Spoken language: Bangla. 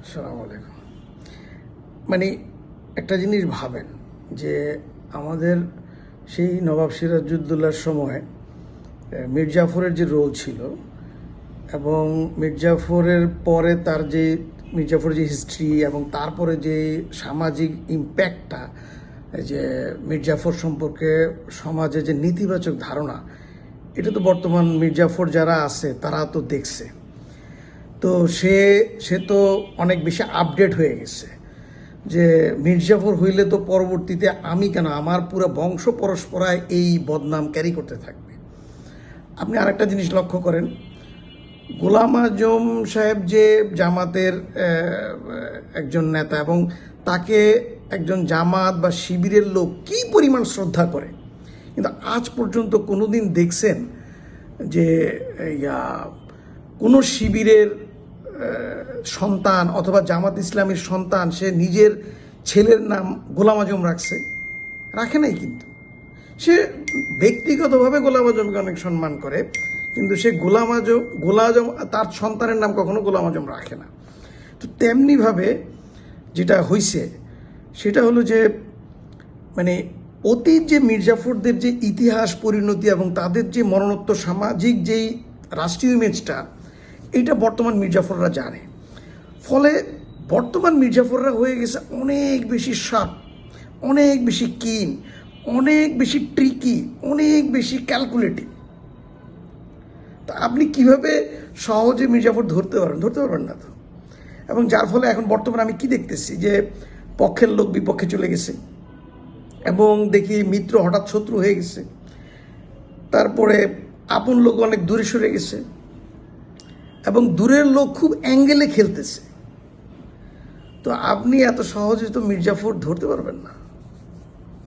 আসসালামু আলাইকুম। মানে একটা জিনিস ভাবেন যে আমাদের সেই নবাব সিরাজউদ্দৌলার সময় মীর জাফরের যে রোল ছিল এবং মীর জাফরের পরে তার যে মীর জাফরের যে হিস্ট্রি এবং তারপরে যে সামাজিক ইম্প্যাক্টটা, যে মীর জাফর সম্পর্কে সমাজে যে নেতিবাচক ধারণা, এটা তো বর্তমান মীর জাফর যারা আছে তারা তো দেখছে। তো সে সে তো অনেক বেশি আপডেট হয়ে গেছে যে মীর জাফর হইলে তো পরবর্তীতে আমি কেন, আমার পুরো বংশ পরস্পরায় এই বদনাম ক্যারি করতে থাকবে। আপনি আরেকটা জিনিস লক্ষ্য করেন, গোলাম আজম সাহেব যে জামাতের একজন নেতা এবং তাকে একজন জামাত বা শিবিরের লোক কী পরিমাণ শ্রদ্ধা করে, কিন্তু আজ পর্যন্ত কোনো দিন দেখছেন যে কোনো শিবিরের সন্তান অথবা জামাত ইসলামীর সন্তান সে নিজের ছেলের নাম গোলাম আজম রাখে নাই? কিন্তু সে ব্যক্তিগতভাবে গোলাম আজমকে অনেক সম্মান করে, কিন্তু সে গোলাম আজম তার সন্তানের নাম কখনো গোলাম আজম রাখে না। তো তেমনিভাবে যেটা হয়েছে সেটা হলো যে মানে অতীত যে মীর জাফরদের যে ইতিহাস পরিণতি এবং তাদের যে মরণোত্তর সামাজিক যেই রাষ্ট্রীয় ইমেজটা, এইটা বর্তমান মীর জাফররা জানে। ফলে বর্তমান মীর জাফররা হয়ে গেছে অনেক বেশি শার্প, অনেক বেশি কিন, অনেক বেশি ট্রিকি, অনেক বেশি ক্যালকুলেটিভ। তা আপনি কিভাবে সহজে মীর জাফর ধরতে পারবেন না তো। এবং যার ফলে এখন বর্তমানে আমি কি দেখতেছি যে পক্ষের লোক বিপক্ষে চলে গেছে এবং দেখি মিত্র হঠাৎ শত্রু হয়ে গেছে, তারপরে আপন লোক অনেক দূরে সরে গেছে এবং দূরের লোক খুব অ্যাঙ্গেলে খেলতেছে। তো আপনি এত সহজে তো মীর জাফর ধরতে পারবেন না।